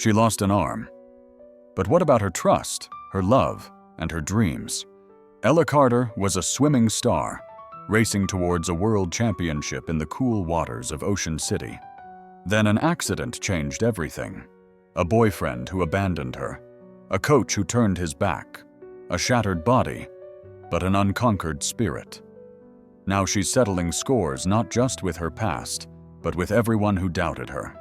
She lost an arm. But what about her trust, her love, and her dreams? Ella Carter was a swimming star, racing towards a world championship in the cool waters of Ocean City. Then an accident changed everything. A boyfriend who abandoned her, a coach who turned his back, a shattered body, but an unconquered spirit. Now she's settling scores not just with her past, but with everyone who doubted her.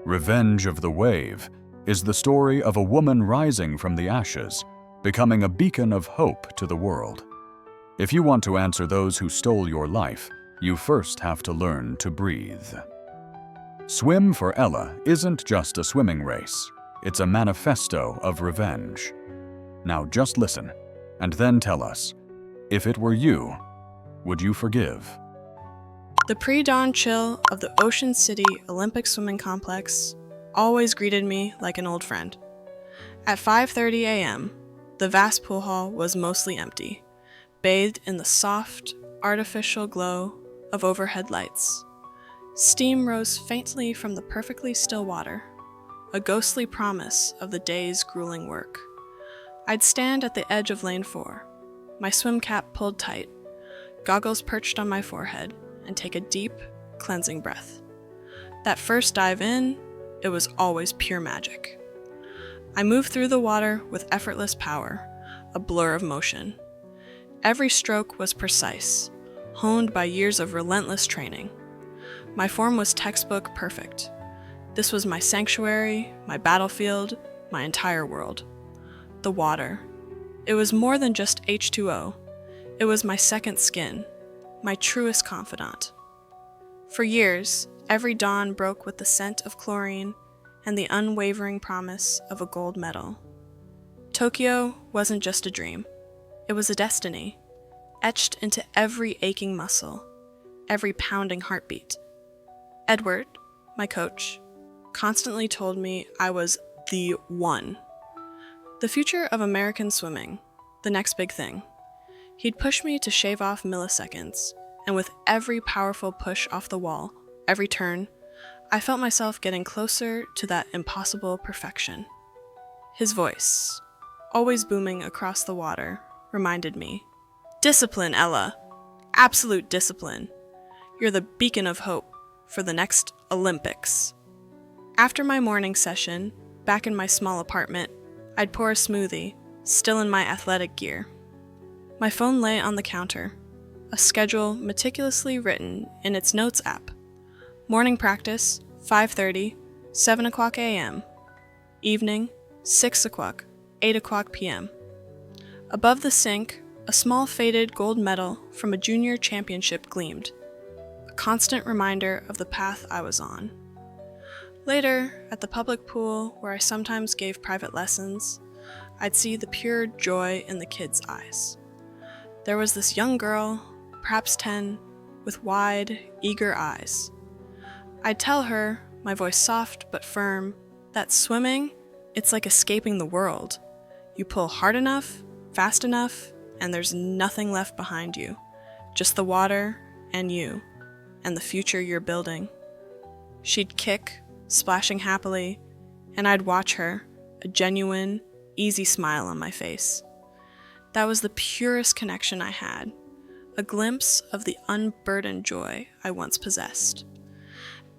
Revenge of the Wave is the story of a woman rising from the ashes, becoming a beacon of hope to the world. If you want to answer those who stole your life, you first have to learn to breathe. Swim for Ella isn't just a swimming race. It's a manifesto of revenge. Now just listen, and then tell us, if it were you, would you forgive? The pre-dawn chill of the Ocean City Olympic Swimming Complex always greeted me like an old friend. At 5:30 a.m., the vast pool hall was mostly empty, bathed in the soft, artificial glow of overhead lights. Steam rose faintly from the perfectly still water, a ghostly promise of the day's grueling work. I'd stand at the edge of lane 4, my swim cap pulled tight, goggles perched on my forehead, and take a deep, cleansing breath. That first dive in, it was always pure magic. I moved through the water with effortless power, a blur of motion. Every stroke was precise, honed by years of relentless training. My form was textbook perfect. This was my sanctuary, my battlefield, my entire world. The water. It was more than just H2O. It was my second skin, my truest confidant. For years, every dawn broke with the scent of chlorine and the unwavering promise of a gold medal. Tokyo wasn't just a dream. It was a destiny, etched into every aching muscle, every pounding heartbeat. Edward, my coach, constantly told me I was the one. The future of American swimming, the next big thing. He'd push me to shave off milliseconds, and with every powerful push off the wall, every turn, I felt myself getting closer to that impossible perfection. His voice, always booming across the water, reminded me, "Discipline, Ella. Absolute discipline. You're the beacon of hope for the next Olympics." After my morning session, back in my small apartment, I'd pour a smoothie, still in my athletic gear. My phone lay on the counter, a schedule meticulously written in its notes app. Morning practice, 5:30, 7 o'clock a.m. Evening, 6 o'clock, 8 o'clock p.m. Above the sink, a small faded gold medal from a junior championship gleamed, a constant reminder of the path I was on. Later, at the public pool where I sometimes gave private lessons, I'd see the pure joy in the kids' eyes. There was this young girl, perhaps 10, with wide, eager eyes. I'd tell her, my voice soft but firm, that swimming, it's like escaping the world. You pull hard enough, fast enough, and there's nothing left behind you. Just the water, and you, and the future you're building. She'd kick, splashing happily, and I'd watch her, a genuine, easy smile on my face. That was the purest connection I had, a glimpse of the unburdened joy I once possessed.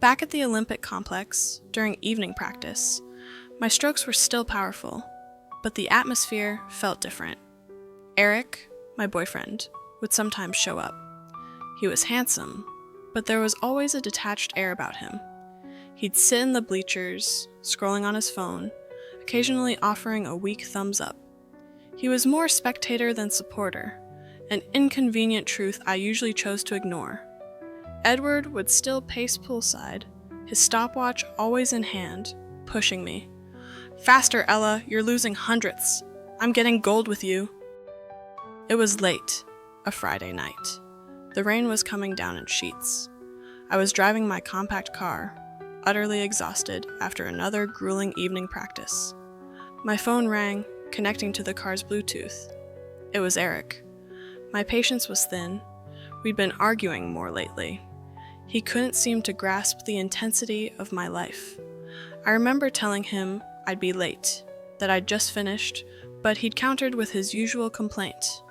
Back at the Olympic complex, during evening practice, my strokes were still powerful, but the atmosphere felt different. Eric, my boyfriend, would sometimes show up. He was handsome, but there was always a detached air about him. He'd sit in the bleachers, scrolling on his phone, occasionally offering a weak thumbs up. He was more spectator than supporter, an inconvenient truth I usually chose to ignore. Edward would still pace poolside, his stopwatch always in hand, pushing me. "Faster, Ella, you're losing hundredths. I'm getting gold with you." It was late, a Friday night. The rain was coming down in sheets. I was driving my compact car, utterly exhausted after another grueling evening practice. My phone rang, connecting to the car's Bluetooth. It was Eric. My patience was thin. We'd been arguing more lately. He couldn't seem to grasp the intensity of my life. I remember telling him I'd be late, that I'd just finished, but he'd countered with his usual complaint.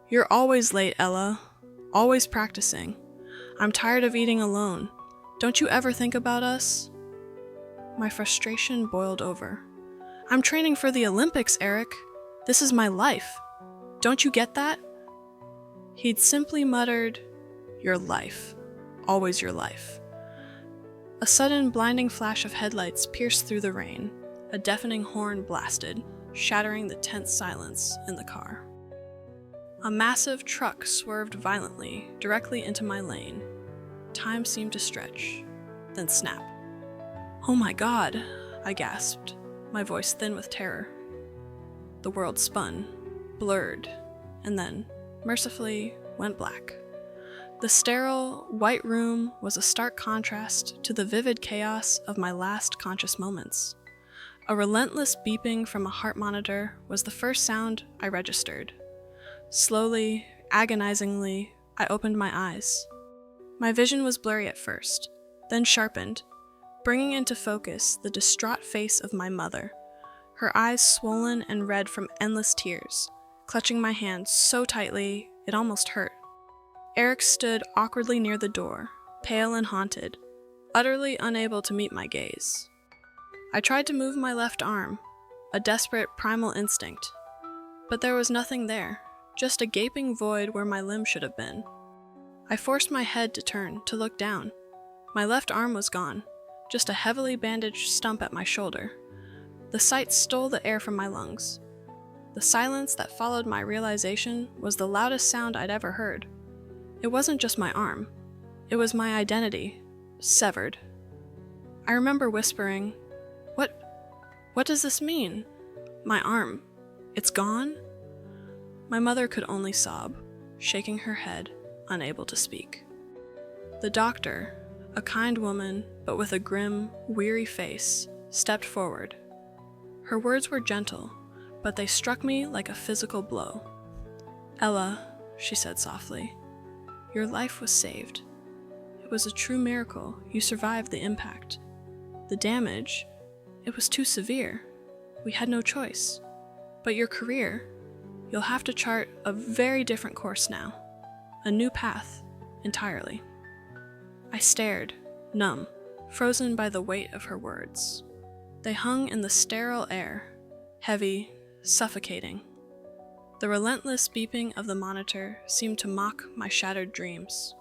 "You're always late, Ella. Always practicing. I'm tired of eating alone. Don't you ever think about us?" My frustration boiled over. "I'm training for the Olympics, Eric. This is my life. Don't you get that?" He'd simply muttered, "Your life. Always your life." A sudden blinding flash of headlights pierced through the rain. A deafening horn blasted, shattering the tense silence in the car. A massive truck swerved violently directly into my lane. Time seemed to stretch, then snap. "Oh my God," I gasped, my voice thin with terror. The world spun, blurred, and then, mercifully, went black. The sterile, white room was a stark contrast to the vivid chaos of my last conscious moments. A relentless beeping from a heart monitor was the first sound I registered. Slowly, agonizingly, I opened my eyes. My vision was blurry at first, then sharpened, bringing into focus the distraught face of my mother, her eyes swollen and red from endless tears, clutching my hand so tightly it almost hurt. Eric stood awkwardly near the door, pale and haunted, utterly unable to meet my gaze. I tried to move my left arm, a desperate primal instinct, but there was nothing there, just a gaping void where my limb should have been. I forced my head to turn, to look down. My left arm was gone, just a heavily bandaged stump at my shoulder. The sight stole the air from my lungs. The silence that followed my realization was the loudest sound I'd ever heard. It wasn't just my arm. It was my identity, severed. I remember whispering, What does this mean? My arm, it's gone?" My mother could only sob, shaking her head, unable to speak. The doctor, a kind woman, but with a grim, weary face, stepped forward. Her words were gentle, but they struck me like a physical blow. "Ella," she said softly, "your life was saved. It was a true miracle you survived the impact. The damage, it was too severe. We had no choice. But your career, you'll have to chart a very different course now. A new path, entirely." I stared, numb, frozen by the weight of her words. They hung in the sterile air, heavy, suffocating. The relentless beeping of the monitor seemed to mock my shattered dreams.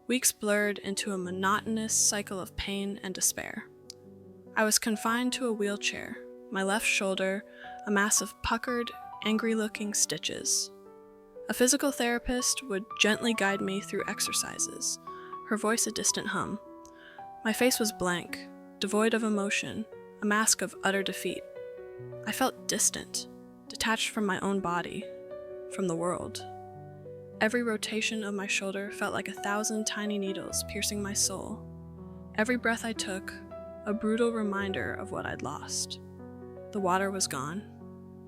Weeks blurred into a monotonous cycle of pain and despair. I was confined to a wheelchair, my left shoulder a mass of puckered, angry-looking stitches. A physical therapist would gently guide me through exercises, her voice a distant hum. My face was blank, devoid of emotion, a mask of utter defeat. I felt distant, detached from my own body, from the world. Every rotation of my shoulder felt like 1,000 tiny needles piercing my soul. Every breath I took, a brutal reminder of what I'd lost. The water was gone,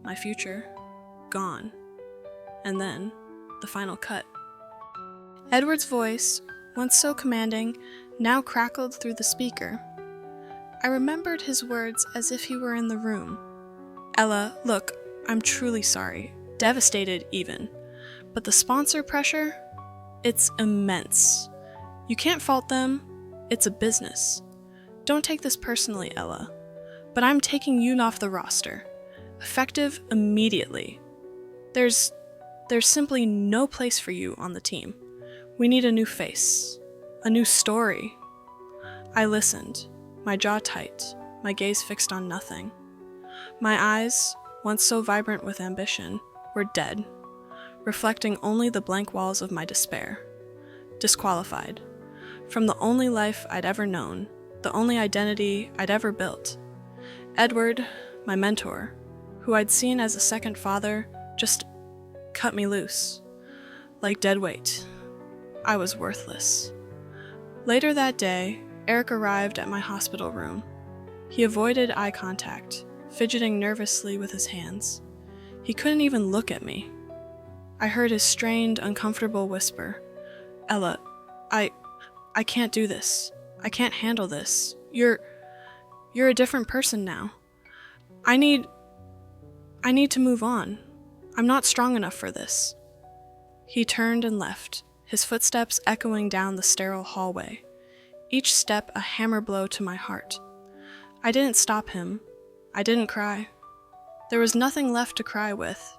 my future, gone. And then, the final cut. Edward's voice, once so commanding, now crackled through the speaker. I remembered his words as if he were in the room. "Ella, look, I'm truly sorry, devastated even. But the sponsor pressure, it's immense. You can't fault them, it's a business. Don't take this personally, Ella, but I'm taking you off the roster. Effective immediately. There's simply no place for you on the team. We need a new face, a new story." I listened, my jaw tight, my gaze fixed on nothing. My eyes, once so vibrant with ambition, were dead, reflecting only the blank walls of my despair. Disqualified. From the only life I'd ever known, the only identity I'd ever built. Edward, my mentor, who I'd seen as a second father, just cut me loose. Like dead weight. I was worthless. Later that day, Eric arrived at my hospital room. He avoided eye contact, fidgeting nervously with his hands. He couldn't even look at me. I heard his strained, uncomfortable whisper, "Ella, I can't do this. I can't handle this. You're You're a different person now. I need to move on. I'm not strong enough for this." He turned and left, his footsteps echoing down the sterile hallway, each step a hammer blow to my heart. I didn't stop him. I didn't cry. There was nothing left to cry with,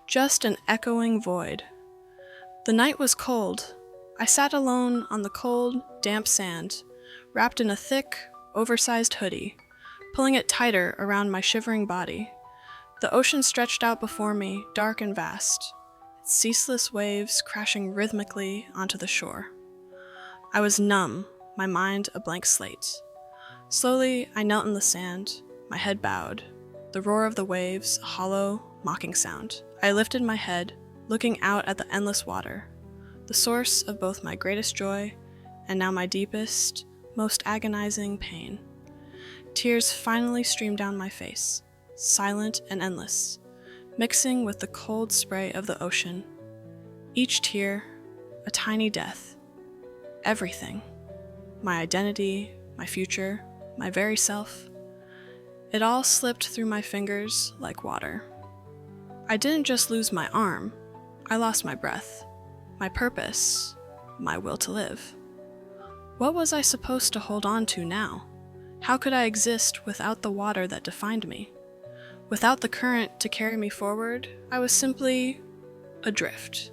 just an echoing void. The night was cold. I sat alone on the cold, damp sand, wrapped in a thick, oversized hoodie, pulling it tighter around my shivering body. The ocean stretched out before me, dark and vast, its ceaseless waves crashing rhythmically onto the shore. I was numb, my mind a blank slate. Slowly, I knelt in the sand, my head bowed, the roar of the waves a hollow, mocking sound. I lifted my head, looking out at the endless water, the source of both my greatest joy and now my deepest, most agonizing pain. Tears finally streamed down my face, silent and endless, mixing with the cold spray of the ocean. Each tear, a tiny death. Everything. My identity, my future, my very self. It all slipped through my fingers like water. I didn't just lose my arm, I lost my breath, my purpose, my will to live. What was I supposed to hold on to now? How could I exist without the water that defined me? Without the current to carry me forward, I was simply adrift.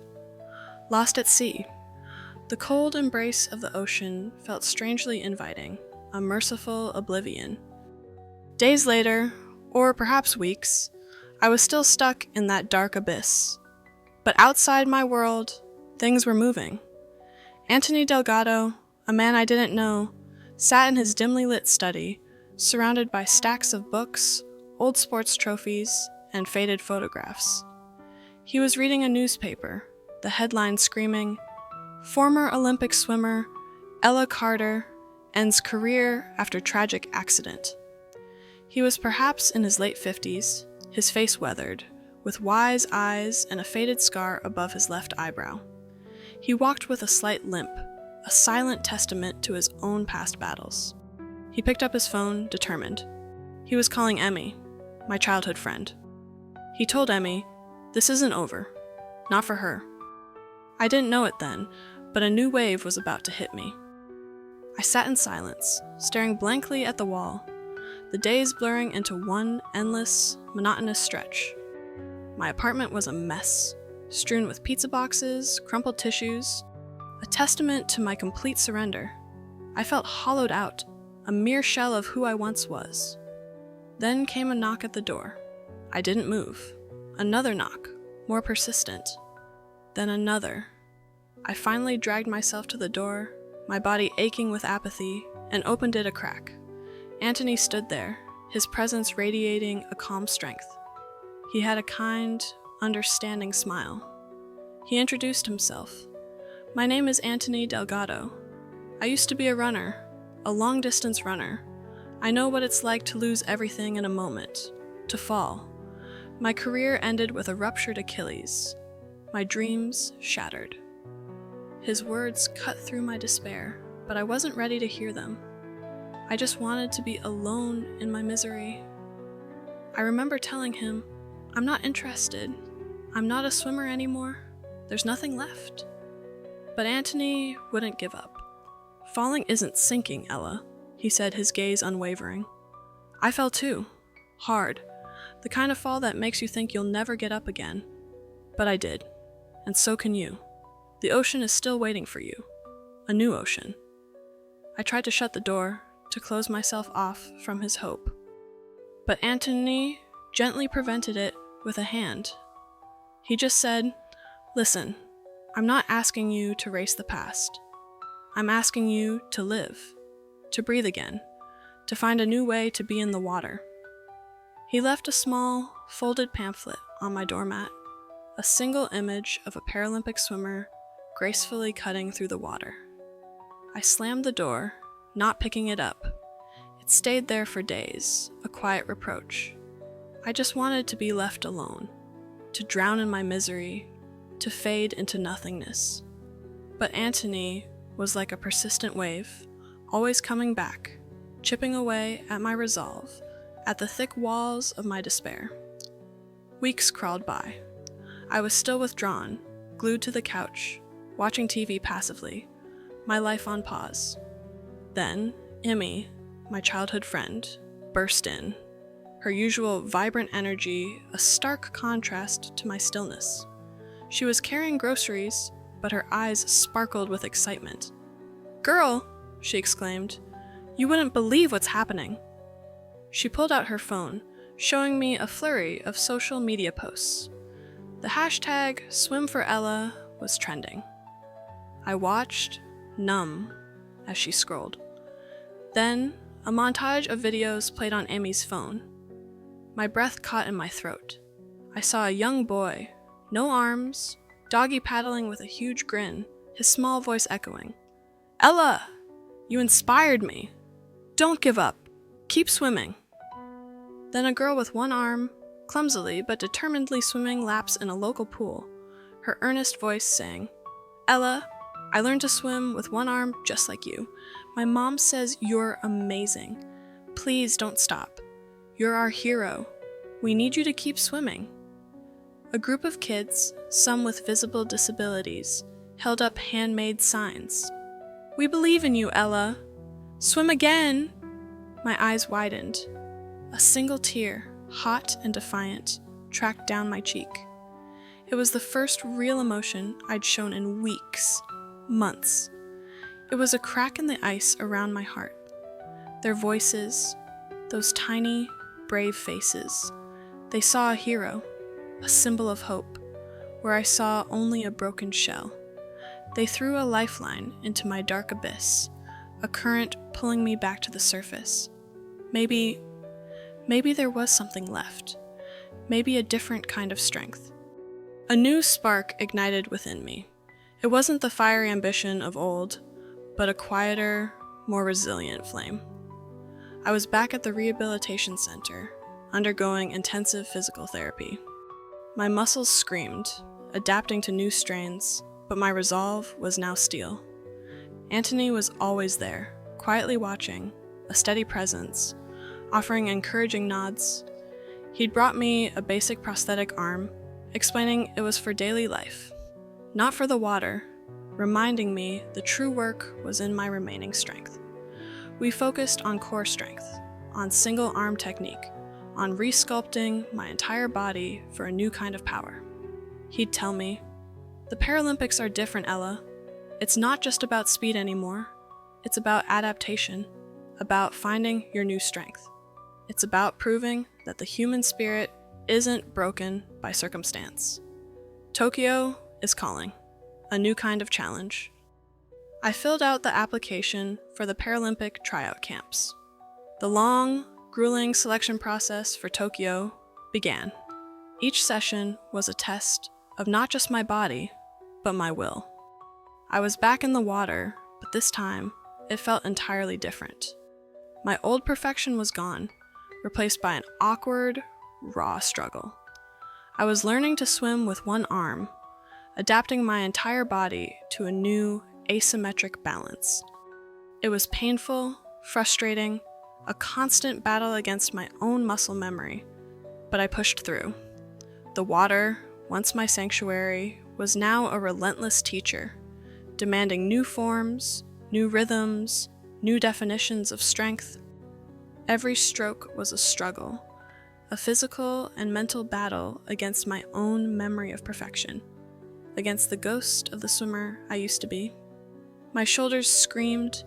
Lost at sea. The cold embrace of the ocean felt strangely inviting, a merciful oblivion. Days later, or perhaps weeks, I was still stuck in that dark abyss. But outside my world, things were moving. Anthony Delgado, a man I didn't know, sat in his dimly lit study, surrounded by stacks of books, old sports trophies, and faded photographs. He was reading a newspaper, the headline screaming, "Former Olympic swimmer Ella Carter ends career after tragic accident." He was perhaps in his late 50s, his face weathered, with wise eyes and a faded scar above his left eyebrow. He walked with a slight limp, a silent testament to his own past battles. He picked up his phone, determined. He was calling Emmy, my childhood friend. He told Emmy, "This isn't over. Not for her." I didn't know it then, but a new wave was about to hit me. I sat in silence, staring blankly at the wall, the days blurring into one endless, monotonous stretch. My apartment was a mess, strewn with pizza boxes, crumpled tissues, a testament to my complete surrender. I felt hollowed out, a mere shell of who I once was. Then came a knock at the door. I didn't move. Another knock, more persistent. Then another. I finally dragged myself to the door, my body aching with apathy, and opened it a crack. Anthony stood there, his presence radiating a calm strength. He had a kind, understanding smile. He introduced himself. "My name is Anthony Delgado. I used to be a runner, a long-distance runner. I know what it's like to lose everything in a moment, to fall. My career ended with a ruptured Achilles. My dreams shattered." His words cut through my despair, but I wasn't ready to hear them. I just wanted to be alone in my misery. I remember telling him, "I'm not interested. I'm not a swimmer anymore. There's nothing left." But Anthony wouldn't give up. "Falling isn't sinking, Ella," he said, his gaze unwavering. "I fell too. Hard. The kind of fall that makes you think you'll never get up again. But I did. And so can you. The ocean is still waiting for you. A new ocean." I tried to shut the door, to close myself off from his hope. But Anthony gently prevented it with a hand. He just said, "Listen, I'm not asking you to race the past. I'm asking you to live, to breathe again, to find a new way to be in the water." He left a small, folded pamphlet on my doormat, a single image of a Paralympic swimmer gracefully cutting through the water. I slammed the door, not picking it up. It stayed there for days, a quiet reproach. I just wanted to be left alone, to drown in my misery, to fade into nothingness. But Anthony was like a persistent wave, always coming back, chipping away at my resolve, at the thick walls of my despair. Weeks crawled by. I was still withdrawn, glued to the couch, watching TV passively, my life on pause. Then, Emmy, my childhood friend, burst in, her usual vibrant energy a stark contrast to my stillness. She was carrying groceries, but her eyes sparkled with excitement. "Girl," she exclaimed, "you wouldn't believe what's happening." She pulled out her phone, showing me a flurry of social media posts. The hashtag #SwimForElla was trending. I watched, numb, as she scrolled. Then, a montage of videos played on Amy's phone. My breath caught in my throat. I saw a young boy, no arms, doggy paddling with a huge grin, his small voice echoing. "Ella, you inspired me. Don't give up. Keep swimming." Then a girl with one arm, clumsily but determinedly swimming laps in a local pool, her earnest voice saying, "Ella, I learned to swim with one arm just like you. My mom says you're amazing. Please don't stop. You're our hero. We need you to keep swimming." A group of kids, some with visible disabilities, held up handmade signs. "We believe in you, Ella. Swim again." My eyes widened. A single tear, hot and defiant, tracked down my cheek. It was the first real emotion I'd shown in weeks, months. It was a crack in the ice around my heart. Their voices, those tiny, brave faces, they saw a hero, a symbol of hope, where I saw only a broken shell. They threw a lifeline into my dark abyss, a current pulling me back to the surface. Maybe there was something left. Maybe a different kind of strength. A new spark ignited within me. It wasn't the fiery ambition of old, but a quieter, more resilient flame. I was back at the rehabilitation center, undergoing intensive physical therapy. My muscles screamed, adapting to new strains, but my resolve was now steel. Anthony was always there, quietly watching, a steady presence, offering encouraging nods. He'd brought me a basic prosthetic arm, explaining it was for daily life, not for the water, reminding me the true work was in my remaining strength. We focused on core strength, on single arm technique, on resculpting my entire body for a new kind of power. He'd tell me, "The Paralympics are different, Ella. It's not just about speed anymore. It's about adaptation, about finding your new strength. It's about proving that the human spirit isn't broken by circumstance. Tokyo is calling, a new kind of challenge." I filled out the application for the Paralympic tryout camps. The long, grueling selection process for Tokyo began. Each session was a test of not just my body, but my will. I was back in the water, but this time, it felt entirely different. My old perfection was gone, replaced by an awkward, raw struggle. I was learning to swim with one arm, adapting my entire body to a new, asymmetric balance. It was painful, frustrating, a constant battle against my own muscle memory, but I pushed through. The water, once my sanctuary, was now a relentless teacher, demanding new forms, new rhythms, new definitions of strength. Every stroke was a struggle, a physical and mental battle against my own memory of perfection, against the ghost of the swimmer I used to be. My shoulders screamed,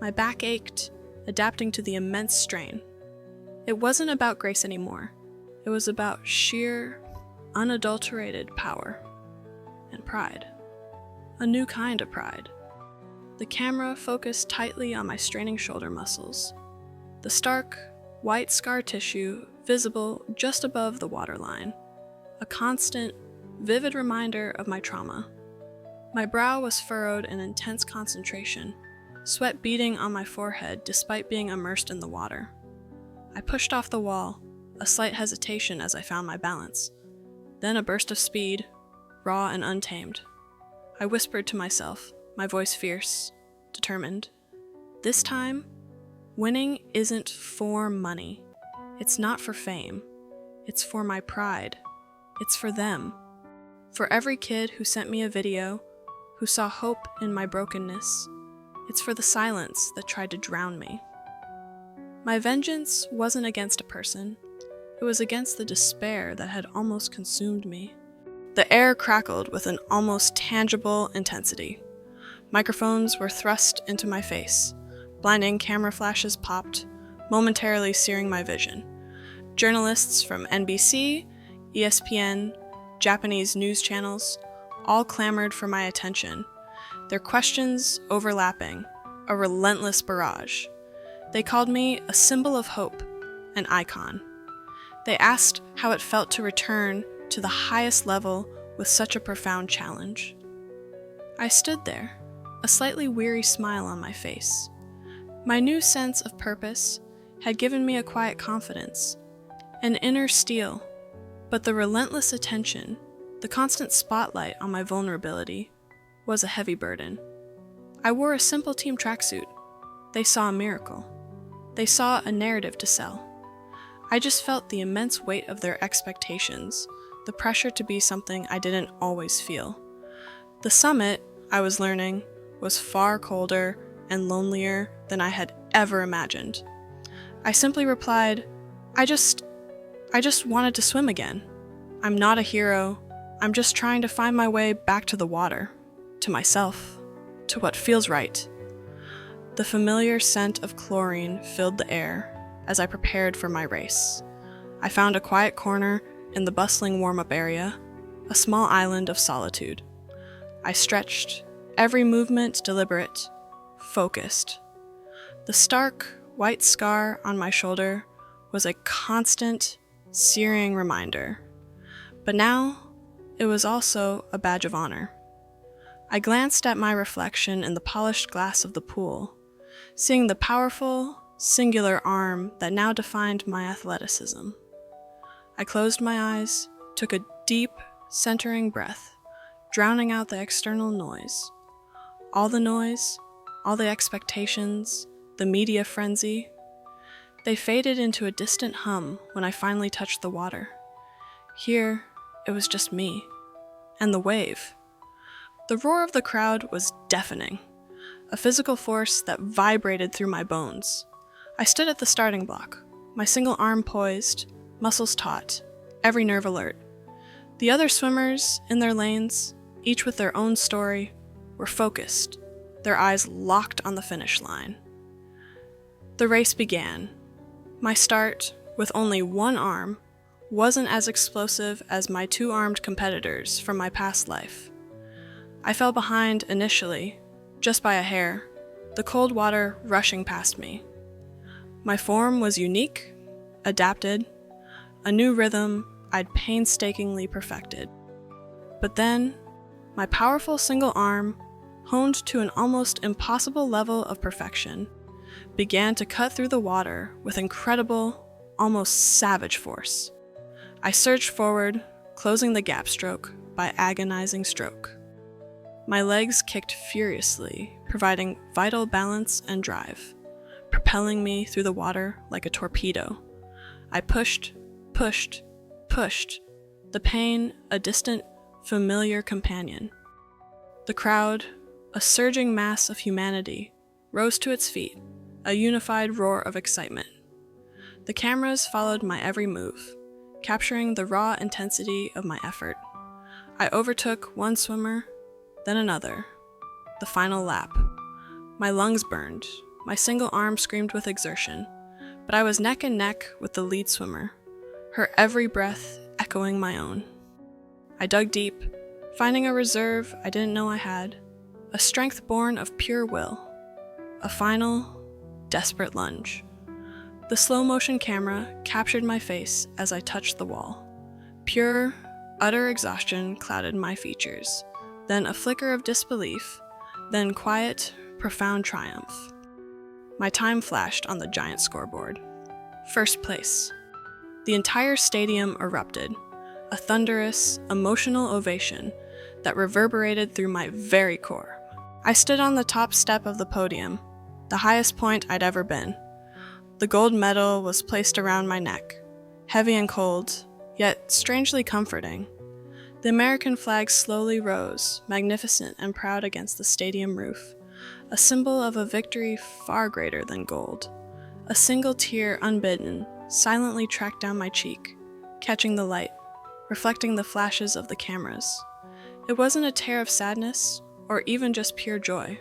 my back ached, adapting to the immense strain. It wasn't about grace anymore. It was about sheer, unadulterated power and pride. A new kind of pride. The camera focused tightly on my straining shoulder muscles. The stark, white scar tissue visible just above the waterline. A constant, vivid reminder of my trauma. My brow was furrowed in intense concentration, sweat beading on my forehead despite being immersed in the water. I pushed off the wall, a slight hesitation as I found my balance. Then a burst of speed, raw and untamed. I whispered to myself, my voice fierce, determined. This time, Winning isn't for money. It's not for fame. It's for my pride. It's for them. For every kid who sent me a video, who saw hope in my brokenness. It's for the silence that tried to drown me. My vengeance wasn't against a person. It was against the despair that had almost consumed me. The air crackled with an almost tangible intensity. Microphones were thrust into my face. Blinding camera flashes popped, momentarily searing my vision. Journalists from NBC, ESPN, Japanese news channels, all clamored for my attention, their questions overlapping, a relentless barrage. They called me a symbol of hope, an icon. They asked how it felt to return to the highest level with such a profound challenge. I stood there, a slightly weary smile on my face. My new sense of purpose had given me a quiet confidence, an inner steel, but the relentless attention, the constant spotlight on my vulnerability, was a heavy burden. I wore a simple team tracksuit. They saw a miracle. They saw a narrative to sell. I just felt the immense weight of their expectations, the pressure to be something I didn't always feel. The summit, I was learning, was far colder and lonelier than I had ever imagined. I simply replied, I just wanted to swim again. I'm not a hero. I'm just trying to find my way back to the water, to myself, to what feels right. The familiar scent of chlorine filled the air as I prepared for my race. I found a quiet corner in the bustling warm-up area, a small island of solitude. I stretched, every movement deliberate, focused. The stark, white scar on my shoulder was a constant, searing reminder. But now, it was also a badge of honor. I glanced at my reflection in the polished glass of the pool, seeing the powerful, singular arm that now defined my athleticism. I closed my eyes, took a deep, centering breath, drowning out the external noise. All the noise, all the expectations, the media frenzy, they faded into a distant hum when I finally touched the water. Here, it was just me, and the wave. The roar of the crowd was deafening, a physical force that vibrated through my bones. I stood at the starting block, my single arm poised, muscles taut, every nerve alert. The other swimmers, in their lanes, each with their own story, were focused, their eyes locked on the finish line. The race began. My start, with only one arm, wasn't as explosive as my two-armed competitors from my past life. I fell behind initially, just by a hair, the cold water rushing past me. My form was unique, adapted, a new rhythm I'd painstakingly perfected. But then, my powerful single arm, honed to an almost impossible level of perfection, began to cut through the water with incredible, almost savage force. I surged forward, closing the gap stroke by agonizing stroke. My legs kicked furiously, providing vital balance and drive, propelling me through the water like a torpedo. I pushed, pushed, pushed, the pain a distant, familiar companion. The crowd, a surging mass of humanity, rose to its feet, a unified roar of excitement. The cameras followed my every move, capturing the raw intensity of my effort. I overtook one swimmer, then another. The final lap. My lungs burned, my single arm screamed with exertion, but I was neck and neck with the lead swimmer, her every breath echoing my own. I dug deep, finding a reserve I didn't know I had, a strength born of pure will, a final, desperate lunge. The slow-motion camera captured my face as I touched the wall. Pure, utter exhaustion clouded my features, then a flicker of disbelief, then quiet, profound triumph. My time flashed on the giant scoreboard. First place. The entire stadium erupted, a thunderous, emotional ovation that reverberated through my very core. I stood on the top step of the podium, the highest point I'd ever been. The gold medal was placed around my neck, heavy and cold, yet strangely comforting. The American flag slowly rose, magnificent and proud against the stadium roof, a symbol of a victory far greater than gold. A single tear, unbidden, silently tracked down my cheek, catching the light, reflecting the flashes of the cameras. It wasn't a tear of sadness, or even just pure joy.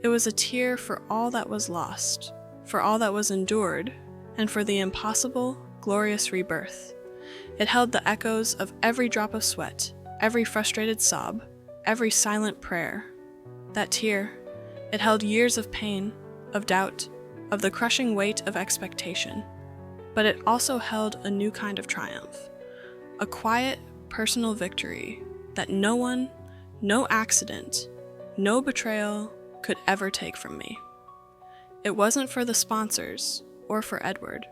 It was a tear for all that was lost, for all that was endured, and for the impossible, glorious rebirth. It held the echoes of every drop of sweat, every frustrated sob, every silent prayer. That tear, it held years of pain, of doubt, of the crushing weight of expectation. But it also held a new kind of triumph, a quiet, personal victory that no one, no accident, no betrayal could ever take from me. It wasn't for the sponsors or for Edward.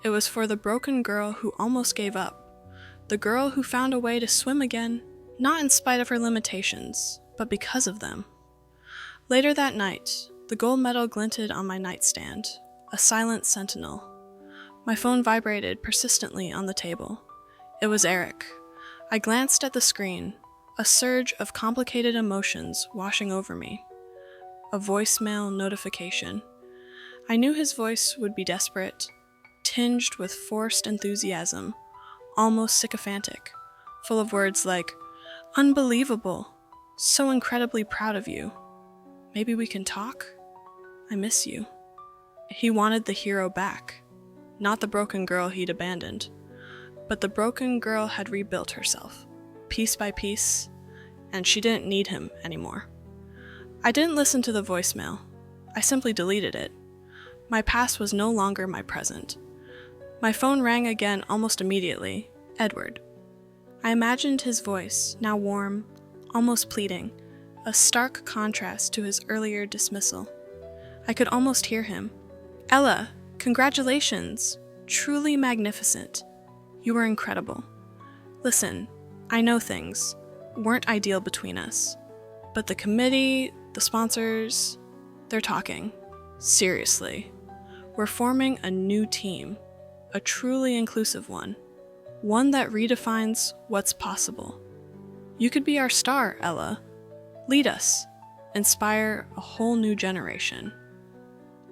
It was for the broken girl who almost gave up, the girl who found a way to swim again, not in spite of her limitations, but because of them. Later that night, the gold medal glinted on my nightstand, a silent sentinel. My phone vibrated persistently on the table. It was Eric. I glanced at the screen, a surge of complicated emotions washing over me. A voicemail notification. I knew his voice would be desperate, tinged with forced enthusiasm, almost sycophantic, full of words like, "Unbelievable, so incredibly proud of you. Maybe we can talk? I miss you." He wanted the hero back, not the broken girl he'd abandoned, but the broken girl had rebuilt herself, piece by piece, and she didn't need him anymore. I didn't listen to the voicemail. I simply deleted it. My past was no longer my present. My phone rang again almost immediately. Edward. I imagined his voice, now warm, almost pleading, a stark contrast to his earlier dismissal. I could almost hear him. "Ella, congratulations! Truly magnificent. You were incredible. Listen, I know things weren't ideal between us, but the committee, the sponsors, they're talking. Seriously. We're forming a new team, a truly inclusive one that redefines what's possible. You could be our star, Ella. Lead us. Inspire a whole new generation."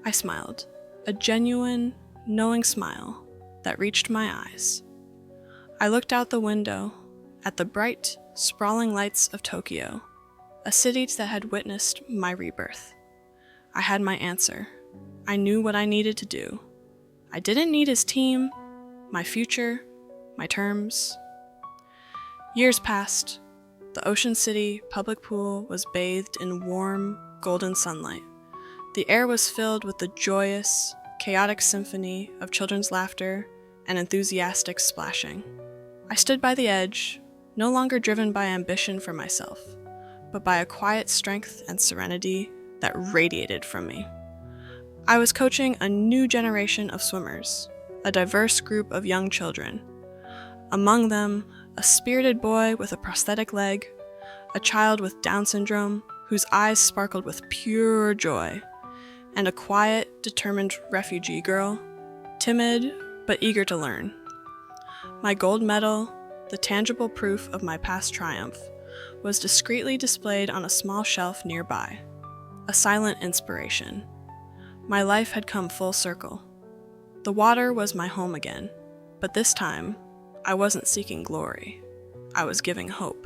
I smiled, a genuine, knowing smile that reached my eyes. I looked out the window at the bright, sprawling lights of Tokyo, a city that had witnessed my rebirth. I had my answer. I knew what I needed to do. I didn't need his team, my future, my terms. Years passed. The Ocean City public pool was bathed in warm, golden sunlight. The air was filled with the joyous, chaotic symphony of children's laughter and enthusiastic splashing. I stood by the edge, no longer driven by ambition for myself, but by a quiet strength and serenity that radiated from me. I was coaching a new generation of swimmers, a diverse group of young children. Among them, a spirited boy with a prosthetic leg, a child with Down syndrome whose eyes sparkled with pure joy, and a quiet, determined refugee girl, timid but eager to learn. My gold medal, the tangible proof of my past triumph, was discreetly displayed on a small shelf nearby, a silent inspiration. My life had come full circle. The water was my home again, but this time, I wasn't seeking glory. I was giving hope.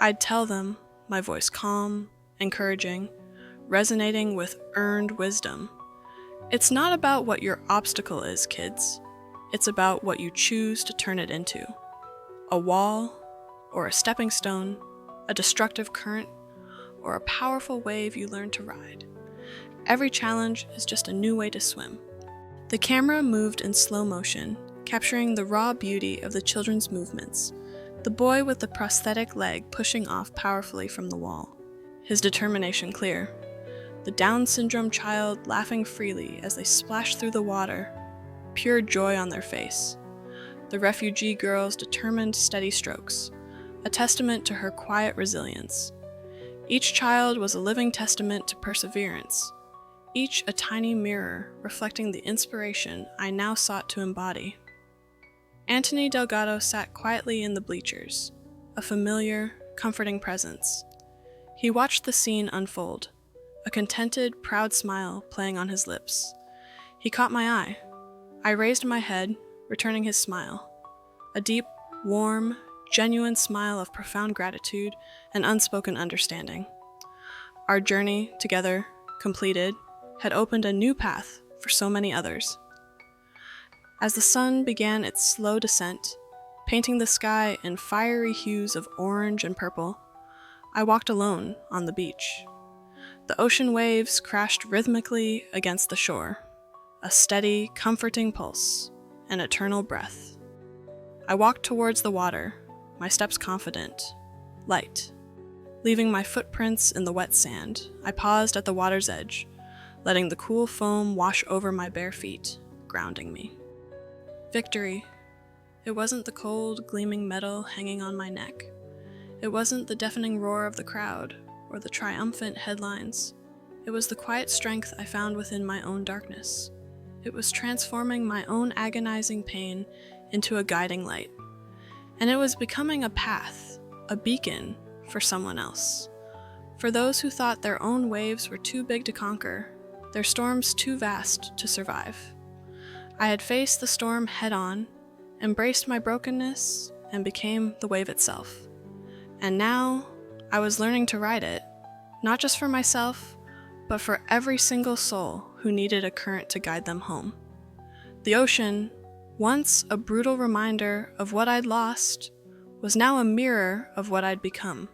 I'd tell them, my voice calm, encouraging, resonating with earned wisdom. It's not about what your obstacle is, kids. It's about what you choose to turn it into. A wall, or a stepping stone, a destructive current, or a powerful wave you learn to ride. Every challenge is just a new way to swim. The camera moved in slow motion, capturing the raw beauty of the children's movements, the boy with the prosthetic leg pushing off powerfully from the wall, his determination clear, the Down syndrome child laughing freely as they splashed through the water, pure joy on their face, the refugee girl's determined steady strokes, a testament to her quiet resilience. Each child was a living testament to perseverance. each a tiny mirror reflecting the inspiration I now sought to embody. Anthony Delgado sat quietly in the bleachers, a familiar, comforting presence. He watched the scene unfold, a contented, proud smile playing on his lips. He caught my eye. I raised my head, returning his smile. A deep, warm, genuine smile of profound gratitude and unspoken understanding. Our journey, together, completed, had opened a new path for so many others. As the sun began its slow descent, painting the sky in fiery hues of orange and purple, I walked alone on the beach. The ocean waves crashed rhythmically against the shore, a steady, comforting pulse, an eternal breath. I walked towards the water, my steps confident, light. Leaving my footprints in the wet sand, I paused at the water's edge, letting the cool foam wash over my bare feet, grounding me. Victory. It wasn't the cold, gleaming metal hanging on my neck. It wasn't the deafening roar of the crowd or the triumphant headlines. It was the quiet strength I found within my own darkness. It was transforming my own agonizing pain into a guiding light. And it was becoming a path, a beacon for someone else. For those who thought their own waves were too big to conquer, their storms too vast to survive. I had faced the storm head-on, embraced my brokenness, and became the wave itself. And now, I was learning to ride it, not just for myself, but for every single soul who needed a current to guide them home. The ocean, once a brutal reminder of what I'd lost, was now a mirror of what I'd become,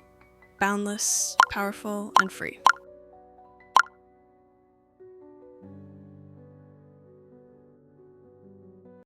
boundless, powerful, and free.